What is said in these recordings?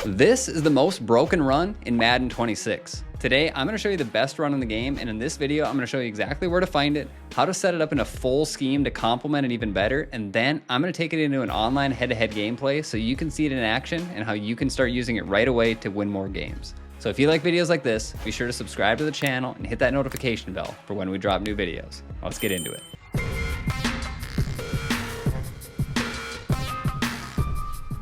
This is the most broken run in Madden 26. Today, I'm going to show you the best run in the game, and in this video, I'm going to show you exactly where to find it, how to set it up in a full scheme to complement it even better, and then I'm going to take it into an online head-to-head gameplay so you can see it in action and how you can start using it right away to win more games. So if you like videos like this, be sure to subscribe to the channel and hit that notification bell for when we drop new videos. Let's get into it.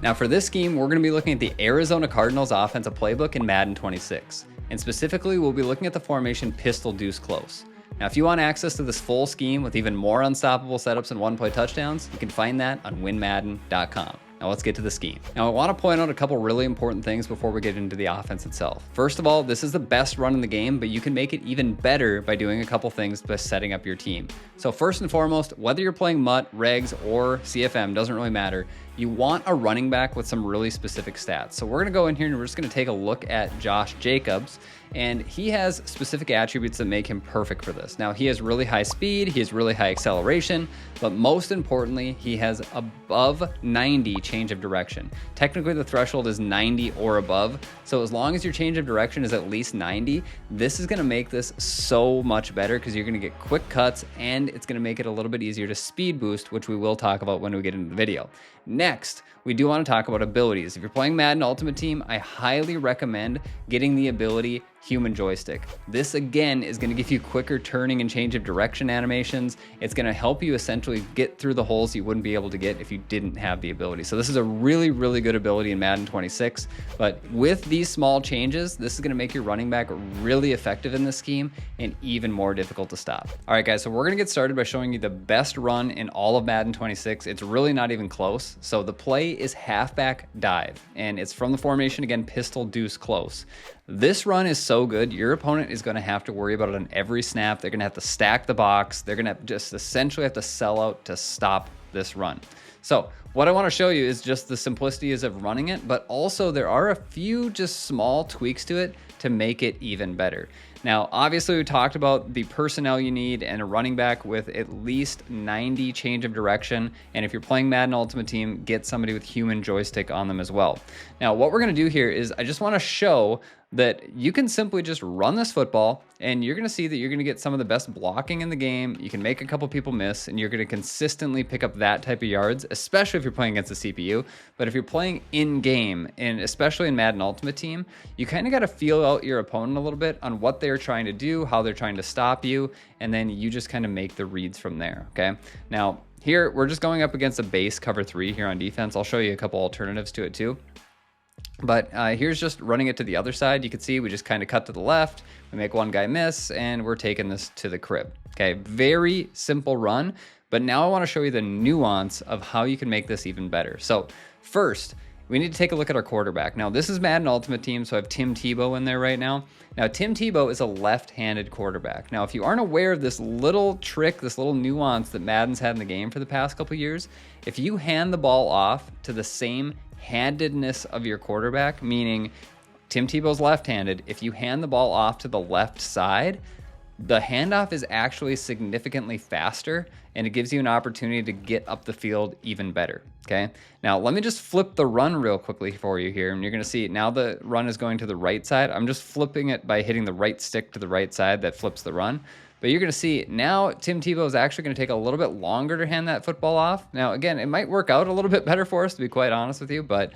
Now for this scheme, we're going to be looking at the Arizona Cardinals offensive playbook in Madden 26. And specifically, we'll be looking at the formation Pistol Deuce Close. Now, if you want access to this full scheme with even more unstoppable setups and one-play touchdowns, you can find that on WinMadden.com. Now let's get to the scheme. Now I want to point out a couple really important things before we get into the offense itself. First of all, this is the best run in the game, but you can make it even better by doing a couple things by setting up your team. So first and foremost, whether you're playing MUT, Regs, or CFM, doesn't really matter. You want a running back with some really specific stats. So we're going to go in here and we're just going to take a look at Josh Jacobs, and he has specific attributes that make him perfect for this. Now he has really high speed, he has really high acceleration, but most importantly, he has above 90 change of direction. Technically the threshold is 90 or above, so as long as your change of direction is at least 90, this is going to make this so much better because you're going to get quick cuts and it's going to make it a little bit easier to speed boost, which we will talk about when we get into the video. Next, we do want to talk about abilities. If you're playing Madden Ultimate Team, I highly recommend getting the ability Human Joystick. This again is going to give you quicker turning and change of direction animations. It's going to help you essentially get through the holes you wouldn't be able to get if you didn't have the ability. So this is a really, really good ability in Madden 26, but with these small changes, this is going to make your running back really effective in this scheme and even more difficult to stop. All right, guys, so we're going to get started by showing you the best run in all of Madden 26. It's really not even close. So the play is halfback dive, and it's from the formation, again, Pistol Deuce Close. This run is so good, your opponent is going to have to worry about it on every snap. They're going to have to stack the box. They're going to just essentially have to sell out to stop this run. So what I want to show you is just the simplicities of running it, but also there are a few just small tweaks to it to make it even better. Now, obviously we talked about the personnel you need and a running back with at least 90 change of direction. And if you're playing Madden Ultimate Team, get somebody with Human Joystick on them as well. Now, what we're going to do here is I just want to show that you can simply just run this football and you're going to see that you're going to get some of the best blocking in the game. You can make a couple people miss and you're going to consistently pick up that type of yards, especially if you're playing against the CPU. But if you're playing in game, and especially in Madden Ultimate Team, you kind of got to feel out your opponent a little bit on what they're trying to do, how they're trying to stop you, and then you just kind of make the reads from there. Okay. Now here we're just going up against a base cover 3 here on defense. I'll show you a couple alternatives to it too. But here's just running it to the other side. You can see we just kind of cut to the left, we make one guy miss, and we're taking this to the crib. Okay, very simple run, but now I want to show you the nuance of how you can make this even better. So first, we need to take a look at our quarterback. Now, this is Madden Ultimate Team, so I have Tim Tebow in there right now. Now, Tim Tebow is a left-handed quarterback. Now, if you aren't aware of this little trick, this little nuance that Madden's had in the game for the past couple years, if you hand the ball off to the same handedness of your quarterback, meaning Tim Tebow's left-handed, if you hand the ball off to the left side, the handoff is actually significantly faster and it gives you an opportunity to get up the field even better. Okay, now let me just flip the run real quickly for you here, and you're going to see now the run is going to the right side. I'm just flipping it by hitting the right stick to the right side. That flips the run. But you're going to see now Tim Tebow is actually going to take a little bit longer to hand that football off. Now, again, it might work out a little bit better for us, to be quite honest with you. But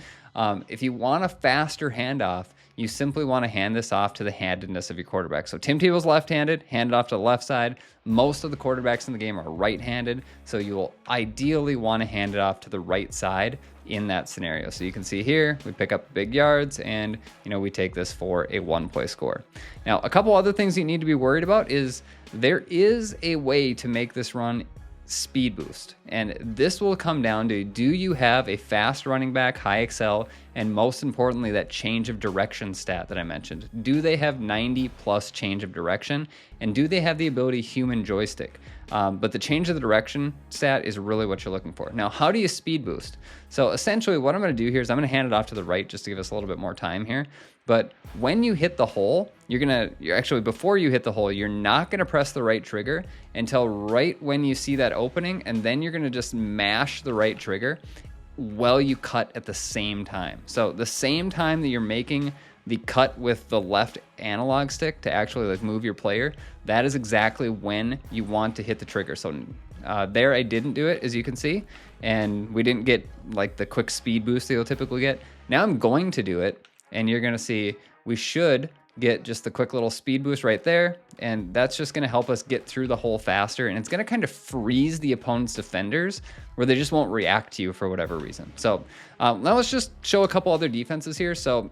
if you want a faster handoff, you simply want to hand this off to the handedness of your quarterback. So Tim Tebow's left-handed, hand it off to the left side. Most of the quarterbacks in the game are right-handed, so you will ideally want to hand it off to the right side in that scenario. So you can see here, we pick up big yards and we take this for a one-play score. Now, a couple other things you need to be worried about is there is a way to make this run speed boost, and this will come down to, do you have a fast running back, high excel, and most importantly, that change of direction stat that I mentioned? Do they have 90 plus change of direction, and do they have the ability Human Joystick? But the change of the direction stat is really what you're looking for. Now, how do you speed boost? So essentially what I'm going to do here is I'm going to hand it off to the right just to give us a little bit more time here. But when you hit the hole, you're actually, before you hit the hole, you're not going to press the right trigger until right when you see that opening, and then you're going to just mash the right trigger. while you cut at the same time. So the same time that you're making the cut with the left analog stick to actually like move your player, that is exactly when you want to hit the trigger. So there I didn't do it, as you can see, and we didn't get like the quick speed boost that you'll typically get. Now I'm going to do it, and you're gonna see we should get just the quick little speed boost right there, and that's just gonna help us get through the hole faster, and it's gonna kind of freeze the opponent's defenders where they just won't react to you for whatever reason. So now let's just show a couple other defenses here. So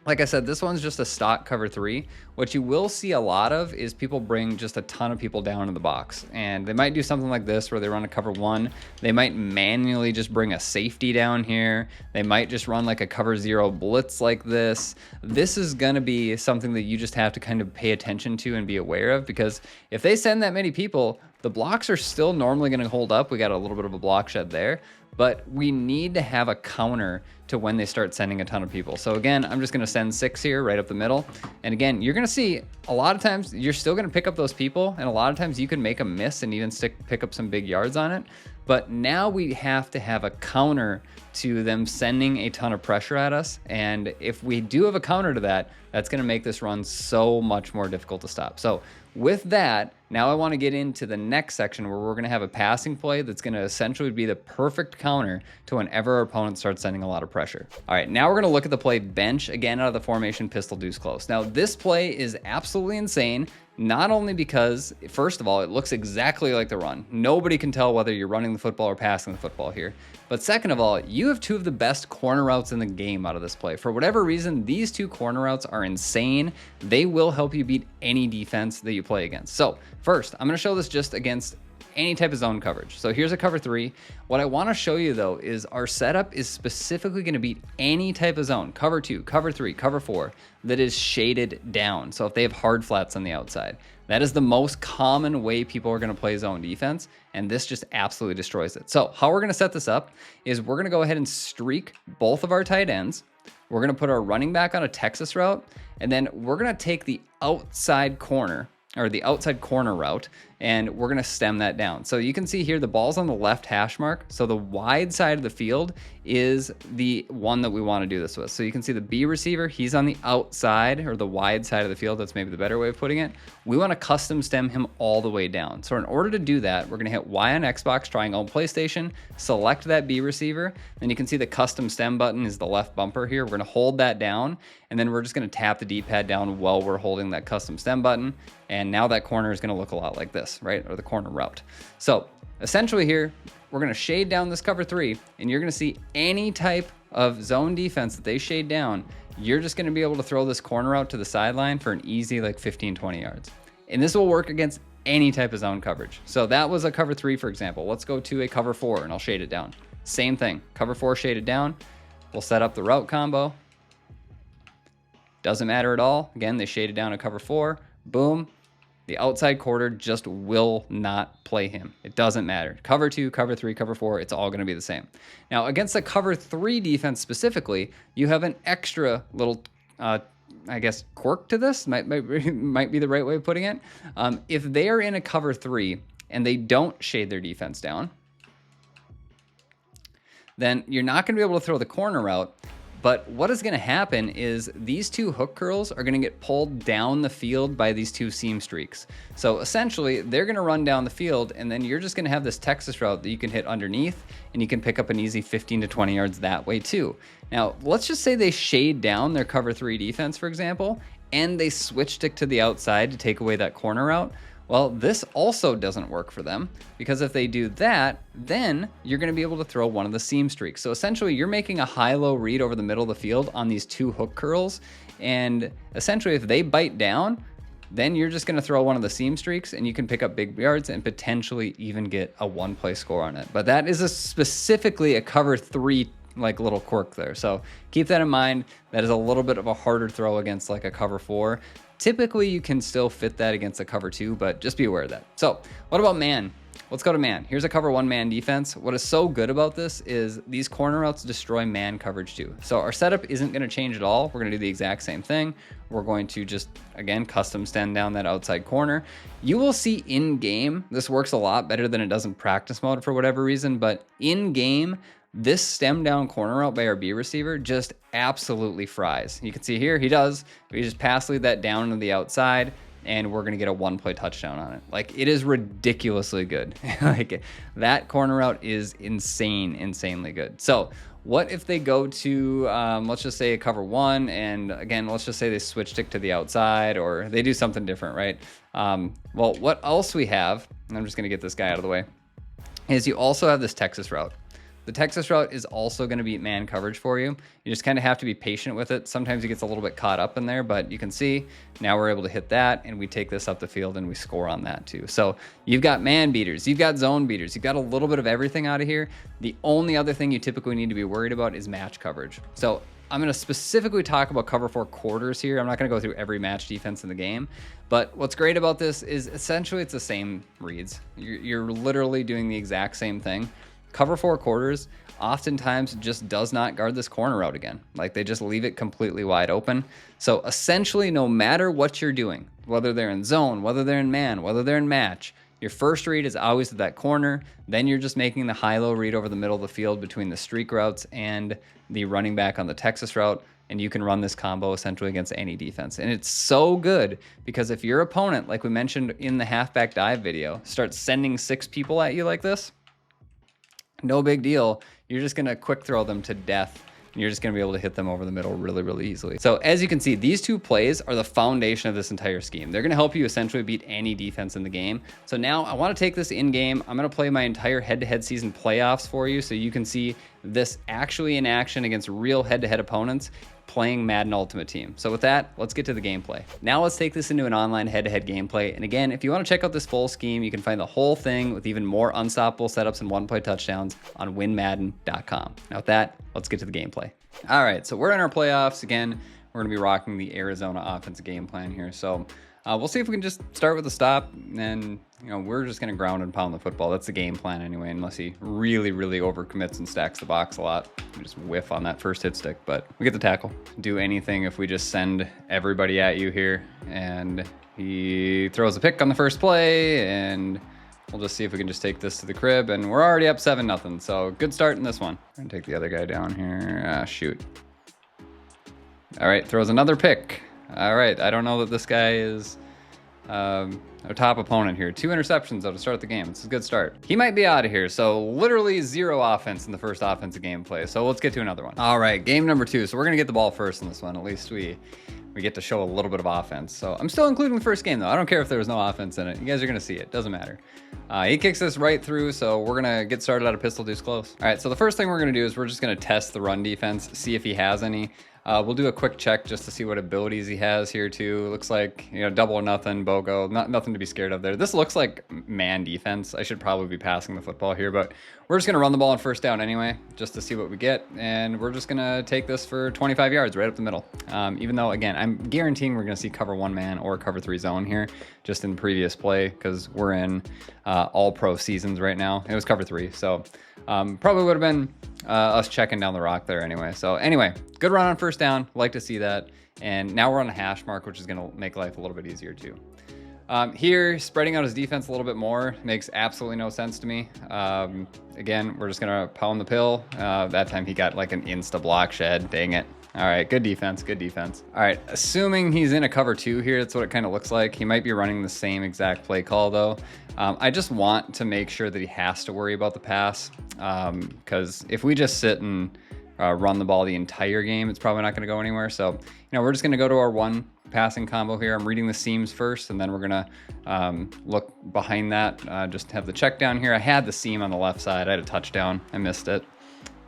like I said, this one's just a stock cover 3. What you will see a lot of is people bring just a ton of people down in the box. And they might do something like this where they run a cover 1. They might manually just bring a safety down here. They might just run like a cover 0 blitz like this. This is gonna be something that you just have to kind of pay attention to and be aware of, because if they send that many people, the blocks are still normally gonna hold up. We got a little bit of a block shed there, but we need to have a counter to when they start sending a ton of people. So again, I'm just gonna send 6 here right up the middle. And again, you're gonna see a lot of times you're still gonna pick up those people, and a lot of times you can make a miss and even pick up some big yards on it. But now we have to have a counter to them sending a ton of pressure at us. And if we do have a counter to that, that's gonna make this run so much more difficult to stop. So with that, now I want to get into the next section where we're going to have a passing play that's going to essentially be the perfect counter to whenever our opponent starts sending a lot of pressure. All right, now we're going to look at the play bench, again out of the formation Pistol Deuce Close. Now this play is absolutely insane. Not only because, first of all, it looks exactly like the run. Nobody can tell whether you're running the football or passing the football here. But second of all, you have 2 of the best corner routes in the game out of this play. For whatever reason, these 2 corner routes are insane. They will help you beat any defense that you play against. So first, I'm gonna show this just against any type of zone coverage. So here's a cover 3. What I want to show you though is our setup is specifically going to beat any type of zone, cover 2, cover 3, cover 4, that is shaded down. So if they have hard flats on the outside, that is the most common way people are going to play zone defense, and this just absolutely destroys it. So how we're going to set this up is we're going to go ahead and streak both of our tight ends. We're going to put our running back on a Texas route, and then we're going to take the outside corner, or the outside corner route, and we're gonna stem that down. So you can see here the ball's on the left hash mark. So the wide side of the field is the one that we wanna do this with. So you can see the B receiver, he's on the outside or the wide side of the field. That's maybe the better way of putting it. We wanna custom stem him all the way down. So in order to do that, we're gonna hit Y on Xbox, triangle on PlayStation, select that B receiver. Then you can see the custom stem button is the left bumper here. We're gonna hold that down, and then we're just gonna tap the D-pad down while we're holding that custom stem button. And now that corner is gonna look a lot like this, right? Or the corner route. So essentially here, we're gonna shade down this cover 3, and you're gonna see any type of zone defense that they shade down, you're just gonna be able to throw this corner out to the sideline for an easy like 15, 20 yards. And this will work against any type of zone coverage. So that was a cover 3, for example. Let's go to a cover 4 and I'll shade it down. Same thing, cover 4 shaded down. We'll set up the route combo. Doesn't matter at all. Again, they shaded down a cover 4, boom. The outside quarter just will not play him. It doesn't matter. Cover 2, cover 3, cover 4, it's all gonna be the same. Now, against the cover 3 defense specifically, you have an extra little, I guess, quirk to this, might be the right way of putting it. If they are in a cover 3 and they don't shade their defense down, then you're not gonna be able to throw the corner route. But what is gonna happen is these 2 hook curls are gonna get pulled down the field by these 2 seam streaks. So essentially, they're gonna run down the field, and then you're just gonna have this Texas route that you can hit underneath, and you can pick up an easy 15 to 20 yards that way too. Now, let's just say they shade down their cover 3 defense, for example, and they switch stick to the outside to take away that corner route. Well, this also doesn't work for them, because if they do that, then you're gonna be able to throw one of the seam streaks. So essentially you're making a high-low read over the middle of the field on these 2 hook curls. And essentially if they bite down, then you're just gonna throw one of the seam streaks and you can pick up big yards and potentially even get a 1-play score on it. But that is specifically a cover 3 like little quirk there. So keep that in mind. That is a little bit of a harder throw against like a cover 4. Typically, you can still fit that against a cover 2, but just be aware of that. So what about man? Let's go to man. Here's a cover 1 man defense. What is so good about this is these corner routes destroy man coverage too. So our setup isn't gonna change at all. We're gonna do the exact same thing. We're going to just, again, custom stem down that outside corner. You will see in game, this works a lot better than it does in practice mode for whatever reason, but in game, This stem down corner route by our B receiver just absolutely fries. You can see here, he does. We just pass lead that down to the outside, and we're going to get a 1-play touchdown on it. Like, it is ridiculously good. Like, that corner route is insanely good. So what if they go to, let's just say a cover 1, and again, let's just say they switch stick to the outside, or they do something different, right? Well, what else we have, and I'm just going to get this guy out of the way, is you also have this Texas route. The Texas route is also going to beat man coverage for you. You just kind of have to be patient with it. Sometimes he gets a little bit caught up in there, but you can see now we're able to hit that, and we take this up the field and we score on that too. So you've got man beaters, you've got zone beaters, you've got a little bit of everything out of here. The only other thing you typically need to be worried about is match coverage. So I'm going to specifically talk about cover 4 quarters here. I'm not going to go through every match defense in the game, but what's great about this is essentially it's the same reads. You're literally doing the exact same thing. Cover 4 quarters oftentimes just does not guard this corner out again. Like, they just leave it completely wide open. So essentially, no matter what you're doing, whether they're in zone, whether they're in man, whether they're in match, your first read is always at that corner. Then you're just making the high-low read over the middle of the field between the streak routes and the running back on the Texas route. And you can run this combo essentially against any defense. And it's so good because if your opponent, like we mentioned in the halfback dive video, starts sending 6 people at you like this, no big deal. You're just going to quick throw them to death. And you're just going to be able to hit them over the middle really easily. So as you can see, these 2 plays are the foundation of this entire scheme. They're going to help you essentially beat any defense in the game. So now I want to take this in game. I'm going to play my entire head-to-head season playoffs for you so you can see this actually in action against real head-to-head opponents playing Madden Ultimate Team. So with that, let's get to the gameplay. Now let's take this into an online head-to-head gameplay. And again, if you want to check out this full scheme, you can find the whole thing with even more unstoppable setups and 1-play touchdowns on WinMadden.com. Now with that, let's get to the gameplay. All right, so we're in our playoffs. Again, we're going to be rocking the Arizona offensive game plan here. So we'll see if we can just start with a stop, and we're just going to ground and pound the football. That's the game plan anyway, unless he really overcommits and stacks the box a lot. We just whiff on that first hit stick, but we get the tackle. Do anything if we just send everybody at you here, and he throws a pick on the first play, and we'll just see if we can just take this to the crib, and we're already up 7-0, so good start in this one. I'm going to take the other guy down here. Shoot. All right, throws another pick. All right, I don't know that this guy is our top opponent here. 2 interceptions though to start the game. It's a good start. He might be out of here, so literally 0 offense in the first offensive gameplay. So let's get to another one. All right, game number 2. So we're gonna get the ball first in this one. At least we get to show a little bit of offense. So I'm still including the first game though. I don't care if there was no offense in it. You guys are gonna see it. Doesn't matter. He kicks this right through, so we're gonna get started out of Pistol Deuce Close. All right, so the first thing we're gonna do is we're just gonna test the run defense, see if he has any. We'll do a quick check just to see what abilities he has here too. Looks like, double or nothing, BOGO, nothing to be scared of there. This looks like man defense. I should probably be passing the football here, but we're just gonna run the ball on first down anyway, just to see what we get. And we're just gonna take this for 25 yards right up the middle. Even though, again, I'm guaranteeing we're gonna see cover 1 man or cover 3 zone here, just in previous play, because we're in all pro seasons right now. It was cover 3, so probably would have been us checking down the rock there anyway. So anyway, good run on first down. Like to see that. And now we're on a hash mark, which is going to make life a little bit easier too. Here, spreading out his defense a little bit more makes absolutely no sense to me. Again, we're just going to pound the pill. That time he got like an insta block shed. Dang it. All right, good defense, good defense. All right, assuming he's in a cover 2 here, that's what it kind of looks like. He might be running the same exact play call though. I just want to make sure that he has to worry about the pass, because if we just sit and run the ball the entire game, it's probably not going to go anywhere. So, we're just going to go to our 1 passing combo here. I'm reading the seams first, and then we're going to look behind that, just have the check down here. I had the seam on the left side. I had a touchdown. I missed it.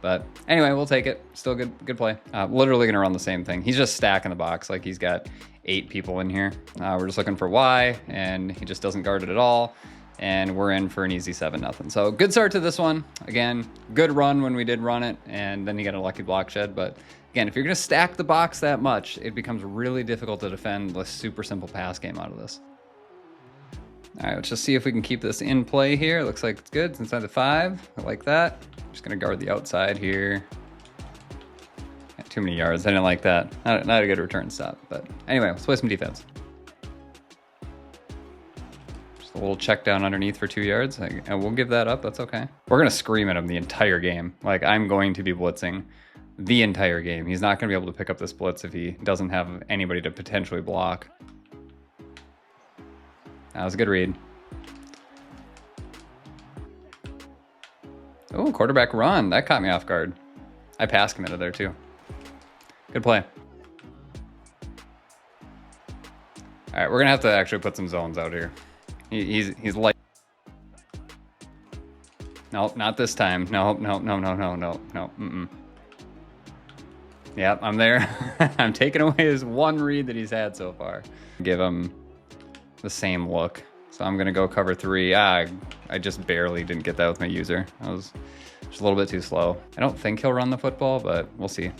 But anyway, we'll take it. Still good play. Literally going to run the same thing. He's just stacking the box like he's got 8 people in here. We're just looking for Y, and he just doesn't guard it at all. And we're in for an easy 7-0. So good start to this one. Again, good run when we did run it, and then you got a lucky block shed. But again, if you're going to stack the box that much, it becomes really difficult to defend the super simple pass game out of this. All right, let's just see if we can keep this in play here. Looks like it's good. It's inside the 5. I like that. Just going to guard the outside here. Too many yards. I didn't like that. Not a good return stop. But anyway, let's play some defense. Just A little check down underneath for 2 yards. And we'll give that up. That's okay. We're going to scream at him the entire game. Like, I'm going to be blitzing the entire game. He's not going to be able to pick up this blitz if he doesn't have anybody to potentially block. That was a good read. Oh, quarterback run. That caught me off guard. I pass committed there too. Good play. All right, we're gonna have to actually put some zones out here. He's like, nope, not this time. No. Yep, I'm there. I'm taking away his one read that he's had so far. Give him the same look. So I'm gonna go cover 3. I just barely didn't get that with my user. I was just a little bit too slow. I don't think he'll run the football, but we'll see.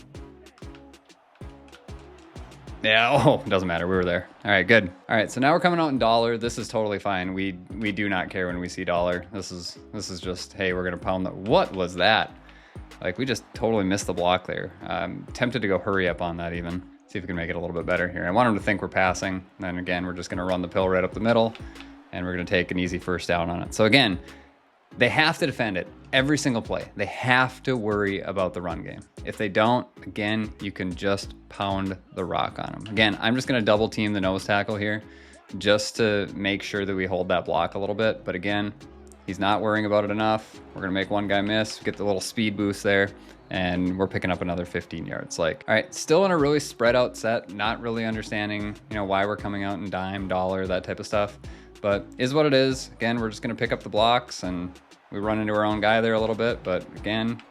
Yeah, oh, doesn't matter. We were there. All right, good. All right, so now we're coming out in dollar. This is totally fine. We do not care when we see dollar. This is just, hey, we're gonna pound the. What was that? Like, we just totally missed the block there. I'm tempted to go hurry up on that even. See if we can make it a little bit better here. I want him to think we're passing. And then again, we're just gonna run the pill right up the middle, and we're gonna take an easy first down on it. So again, they have to defend it every single play. They have to worry about the run game. If they don't, again, you can just pound the rock on them. Again, I'm just gonna double team the nose tackle here just to make sure that we hold that block a little bit. But again, he's not worrying about it enough. We're gonna make one guy miss, get the little speed boost there, and we're picking up another 15 yards. Like, all right, still in a really spread out set, not really understanding, why we're coming out in dime, dollar, that type of stuff. But is what it is. Again, we're just gonna pick up the blocks, and we run into our own guy there a little bit. But again,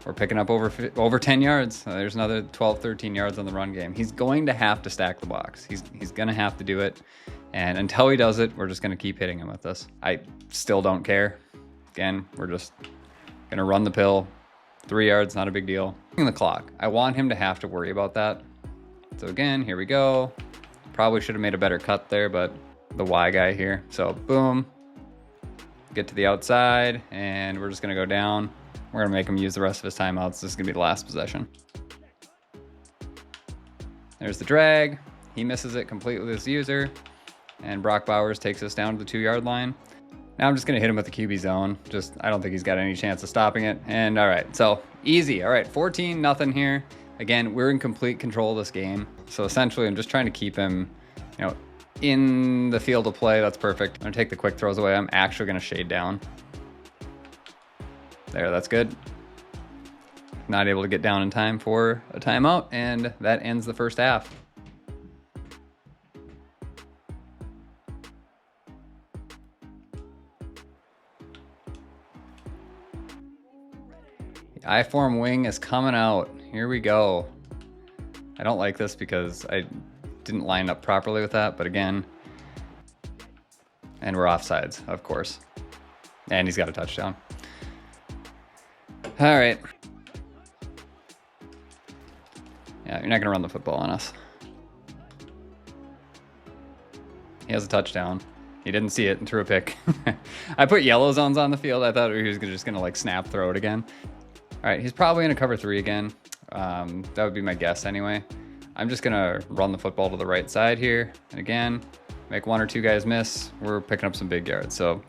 we're picking up over 10 yards. There's another 12, 13 yards on the run game. He's going to have to stack the box. He's gonna have to do it. And until he does it, we're just gonna keep hitting him with this. I still don't care. Again, we're just gonna run the pill. 3 yards, not a big deal. The clock. I want him to have to worry about that. So again, here we go. Probably should have made a better cut there, but the Y guy here. So boom, get to the outside, and we're just gonna go down. We're gonna make him use the rest of his timeouts. This is gonna be the last possession. There's the drag. He misses it completely, this user, and Brock Bowers takes us down to the 2 yard line. Now I'm just gonna hit him with the QB zone. I don't think he's got any chance of stopping it. And all right, so easy. All right, 14-0 here. Again, we're in complete control of this game. So essentially, I'm just trying to keep him, in the field of play. That's perfect. I'm gonna take the quick throws away. I'm actually gonna shade down. There, that's good. Not able to get down in time for a timeout, and that ends the first half. The I-form wing is coming out. Here we go. I don't like this because I didn't line up properly with that, but again, and we're offsides, of course. And he's got a touchdown. All right. Yeah, you're not gonna run the football on us. He has a touchdown. He didn't see it and threw a pick. I put yellow zones on the field. I thought he was just gonna like snap throw it again. All right, he's probably gonna cover 3 again. That would be my guess anyway. I'm just gonna run the football to the right side here. And again, make 1 or 2 guys miss. We're picking up some big yards. So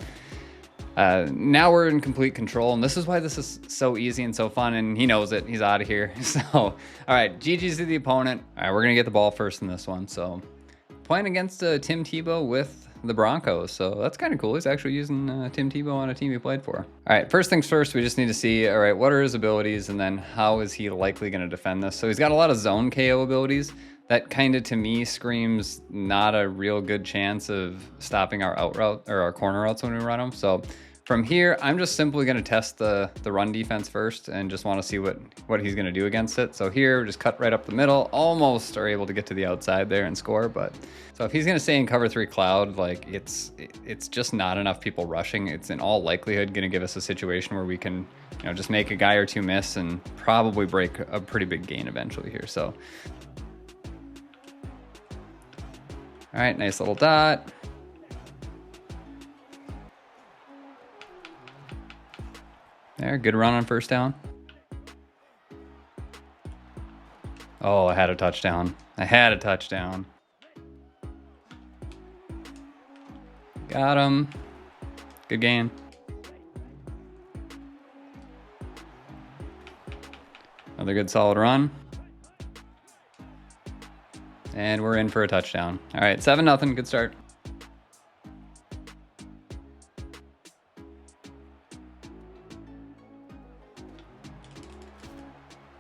now we're in complete control. And this is why this is so easy and so fun. And he knows it. He's out of here. So, all right, GG's to the opponent. All right, we're gonna get the ball first in this one. So playing against Tim Tebow with the Broncos. So that's kind of cool. He's actually using Tim Tebow on a team he played for. All right, first things first, we just need to see, all right, what are his abilities, and then how is he likely going to defend this? So he's got a lot of zone KO abilities. That kind of, to me, screams not a real good chance of stopping our out route or our corner routes when we run them. So from here, I'm just simply going to test the run defense first and just want to see what he's going to do against it. So here, just cut right up the middle, almost are able to get to the outside there and score. But so if he's going to stay in cover 3 cloud, like it's just not enough people rushing. It's in all likelihood going to give us a situation where we can, just make a guy or 2 miss and probably break a pretty big gain eventually here. So, all right, nice little dot. There, good run on first down. Oh, I had a touchdown. Got him. Good gain. Another good solid run. And we're in for a touchdown. All right, 7-0, good start.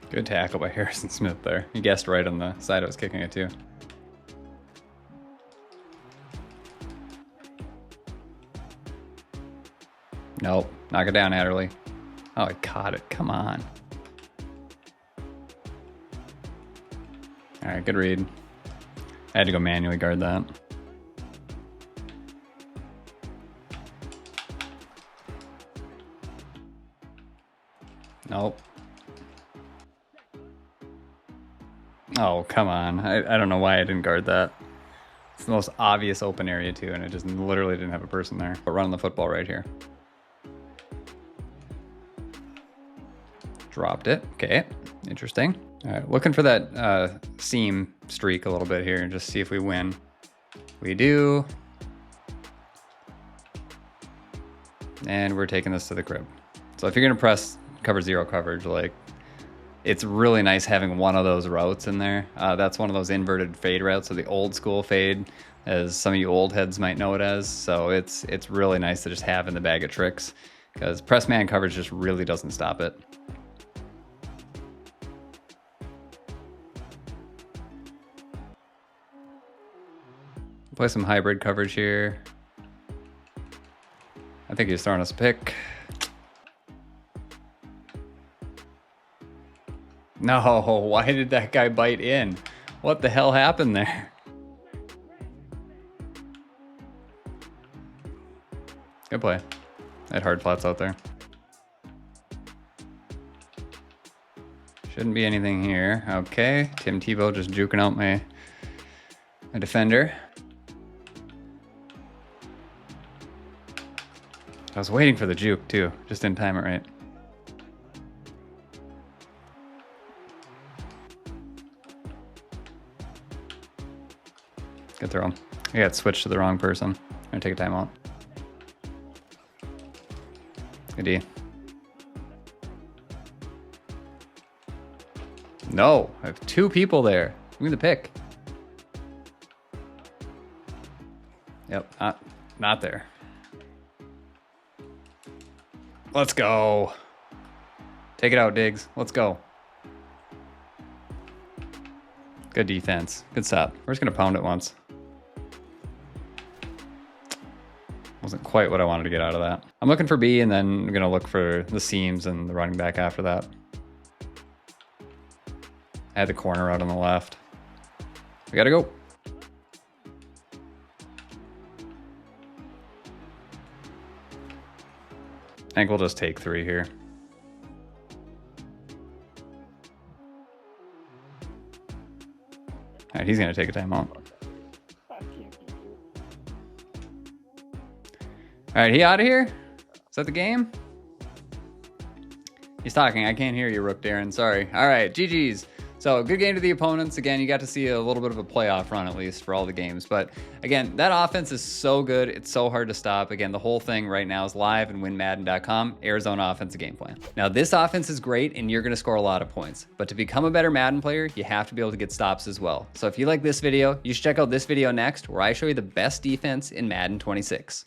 Good tackle by Harrison Smith there. He guessed right on the side I was kicking it to. Nope, knock it down, Adderley. Oh, I caught it, come on. All right, good read. I had to go manually guard that. Nope. Oh, come on. I don't know why I didn't guard that. It's the most obvious open area too, and I just literally didn't have a person there. But running the football right here. Dropped it. Okay, interesting. All right, looking for that seam streak a little bit here and just see if we win. We do. And we're taking this to the crib. So if you're gonna press cover zero coverage, like, it's really nice having one of those routes in there. That's one of those inverted fade routes, so the old school fade, as some of you old heads might know it as. So it's really nice to just have in the bag of tricks, because press man coverage just really doesn't stop it. Play some hybrid coverage here. I think he's throwing us a pick. No, why did that guy bite in? What the hell happened there? Good play. I had hard flats out there. Shouldn't be anything here. Okay, Tim Tebow just juking out my defender. I was waiting for the juke too, just didn't time it right. Good throw. I got switched to the wrong person. I'm gonna take a timeout. Good D. No, I have two people there. Give me the pick. Yep, not there. Let's go. Take it out, Diggs. Let's go. Good defense. Good stop. We're just gonna pound it once. Wasn't quite what I wanted to get out of that. I'm looking for B, and then I'm gonna look for the seams and the running back after that. I had the corner out on the left. We gotta go. I think we'll just take 3 here. All right, he's gonna take a timeout. All right, he out of here? Is that the game? He's talking. I can't hear you, Rook Darren. Sorry. All right, GG's. So good game to the opponents. Again, you got to see a little bit of a playoff run at least for all the games. But again, that offense is so good. It's so hard to stop. Again, the whole thing right now is live in WinMadden.com, Arizona offensive game plan. Now, this offense is great and you're going to score a lot of points. But to become a better Madden player, you have to be able to get stops as well. So if you like this video, you should check out this video next where I show you the best defense in Madden 26.